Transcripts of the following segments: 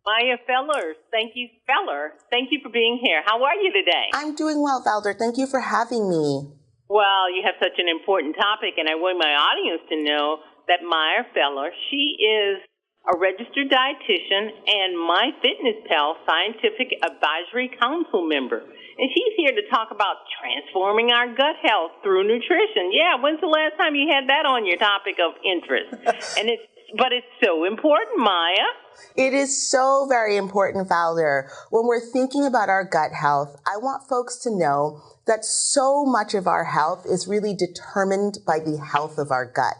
Maya Feller, thank you for being here. How are you today? I'm doing well, Valder. Thank you for having me. Well, you have such an important topic, and I want my audience to know that Maya Feller, she is a registered dietitian and MyFitnessPal Scientific Advisory Council member. And she's here to talk about transforming our gut health through nutrition. Yeah, when's the last time you had that on your topic of interest? But it's so important, Maya. It is so very important, Valder. When we're thinking about our gut health, I want folks to know that so much of our health is really determined by the health of our gut.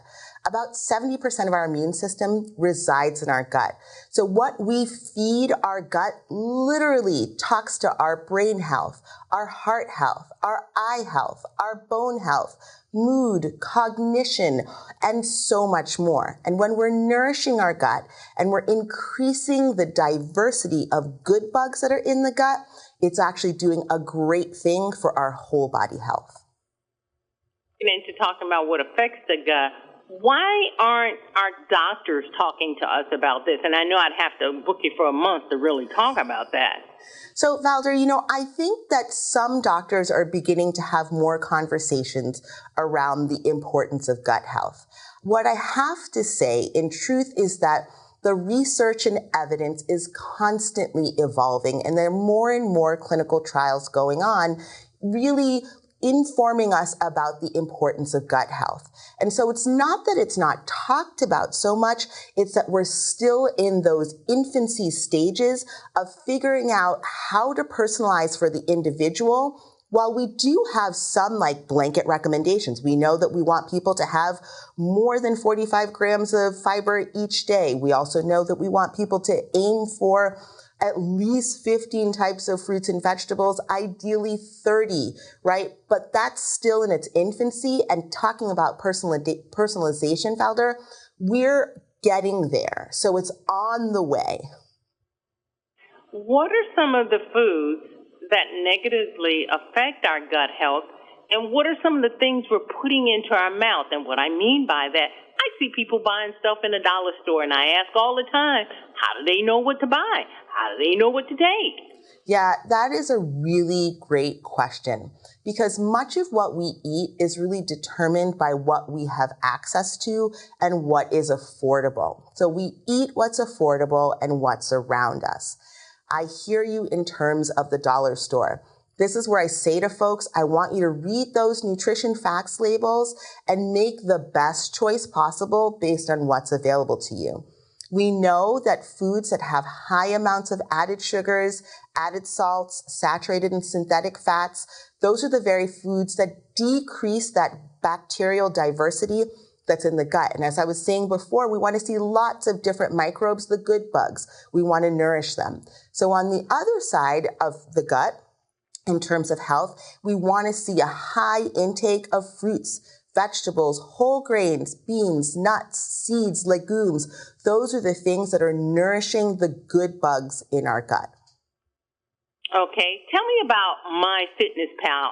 About 70% of our immune system resides in our gut. So what we feed our gut literally talks to our brain health, our heart health, our eye health, our bone health, mood, cognition, and so much more. And when we're nourishing our gut and we're increasing the diversity of good bugs that are in the gut, it's actually doing a great thing for our whole body health. Into talking about what affects the gut, why aren't our doctors talking to us about this? And I know I'd have to book you for a month to really talk about that. So, Valder, I think that some doctors are beginning to have more conversations around the importance of gut health. What I have to say, in truth, is that the research and evidence is constantly evolving, and there are more and more clinical trials going on, really informing us about the importance of gut health. And so it's not that it's not talked about so much, it's that we're still in those infancy stages of figuring out how to personalize for the individual. While we do have some blanket recommendations, we know that we want people to have more than 45 grams of fiber each day. We also know that we want people to aim for at least 15 types of fruits and vegetables, ideally 30, right? But that's still in its infancy. And talking about personalization, Valder, we're getting there. So it's on the way. What are some of the foods that negatively affect our gut health? And what are some of the things we're putting into our mouth? And what I mean by that, I see people buying stuff in the dollar store, and I ask all the time, how do they know what to buy? How do they know what to take? Yeah, that is a really great question, because much of what we eat is really determined by what we have access to and what is affordable. So we eat what's affordable and what's around us. I hear you in terms of the dollar store. This is where I say to folks, I want you to read those nutrition facts labels and make the best choice possible based on what's available to you. We know that foods that have high amounts of added sugars, added salts, saturated and synthetic fats, those are the very foods that decrease that bacterial diversity that's in the gut. And as I was saying before, we want to see lots of different microbes, the good bugs. We want to nourish them. So on the other side of the gut, in terms of health, we want to see a high intake of fruits, vegetables, whole grains, beans, nuts, seeds, legumes. Those are the things that are nourishing the good bugs in our gut. Okay. Tell me about MyFitnessPal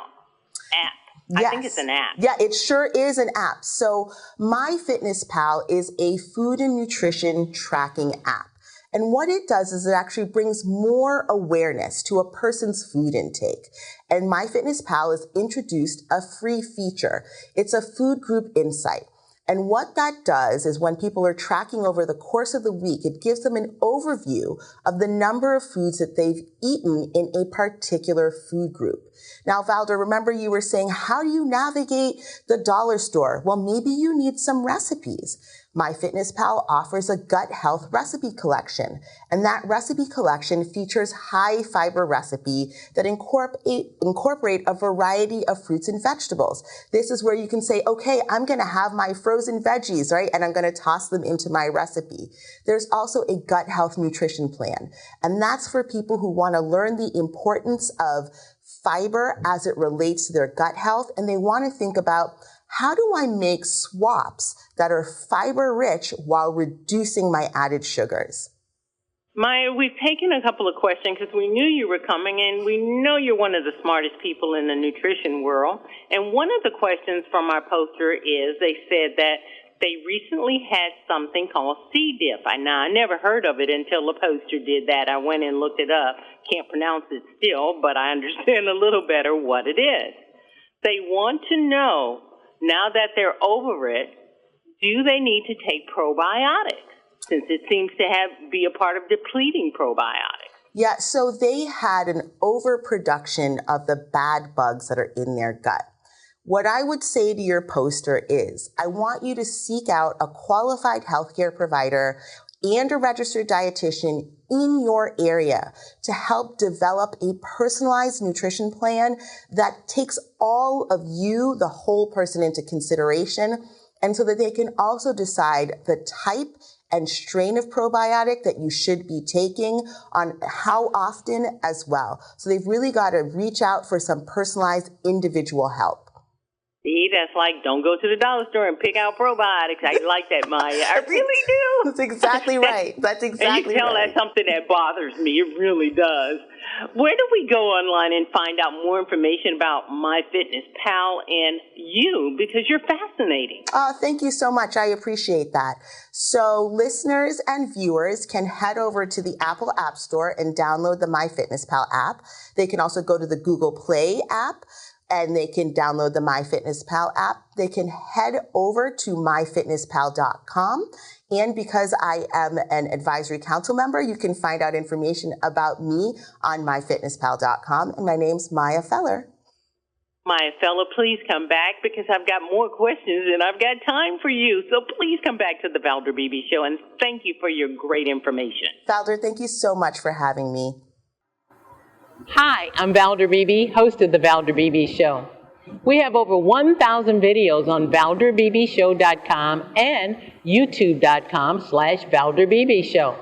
app. Yes. I think it's an app. Yeah, it sure is an app. So MyFitnessPal is a food and nutrition tracking app. And what it does is it actually brings more awareness to a person's food intake. And MyFitnessPal has introduced a free feature. It's a food group insight. And what that does is when people are tracking over the course of the week, it gives them an overview of the number of foods that they've eaten in a particular food group. Now, Valder, remember you were saying, how do you navigate the dollar store? Well, maybe you need some recipes. MyFitnessPal offers a gut health recipe collection, and that recipe collection features high fiber recipe that incorporate a variety of fruits and vegetables. This is where you can say, okay, I'm going to have my frozen veggies, right? And I'm going to toss them into my recipe. There's also a gut health nutrition plan, and that's for people who want to learn the importance of fiber as it relates to their gut health, and they want to think about, how do I make swaps that are fiber rich while reducing my added sugars? Maya, we've taken a couple of questions because we knew you were coming, and we know you're one of the smartest people in the nutrition world. And one of the questions from our poster is, they said that they recently had something called C. diff. I never heard of it until the poster did that. I went and looked it up. Can't pronounce it still, but I understand a little better what it is. They want to know, now that they're over it, do they need to take probiotics, since it seems to be a part of depleting probiotics? Yeah, so they had an overproduction of the bad bugs that are in their gut. What I would say to your poster is, I want you to seek out a qualified healthcare provider and a registered dietitian in your area to help develop a personalized nutrition plan that takes all of you, the whole person, into consideration, and so that they can also decide the type and strain of probiotic that you should be taking on how often as well. So they've really got to reach out for some personalized individual help. See, that's like, don't go to the dollar store and pick out probiotics. I like that, Maya. I really do. That's exactly right. That's exactly right. And you tell right. That's something that bothers me. It really does. Where do we go online and find out more information about MyFitnessPal and you? Because you're fascinating. Thank you so much. I appreciate that. So listeners and viewers can head over to the Apple App Store and download the MyFitnessPal app. They can also go to the Google Play app, and they can download the MyFitnessPal app. They can head over to myfitnesspal.com. And because I am an advisory council member, you can find out information about me on myfitnesspal.com. And my name's Maya Feller. Maya Feller, please come back, because I've got more questions and I've got time for you. So please come back to the Valder Beebe Show, and thank you for your great information. Valder, thank you so much for having me. Hi, I'm Valder Beebe, host of The Valder Beebe Show. We have over 1,000 videos on ValderBeebeShow.com and YouTube.com/ValderBeebeShow.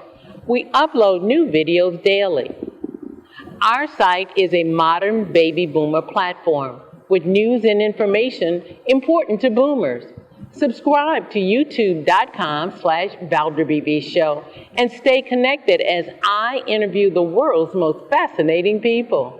We upload new videos daily. Our site is a modern baby boomer platform with news and information important to boomers. Subscribe to YouTube.com/ValderBeebeShow and stay connected as I interview the world's most fascinating people.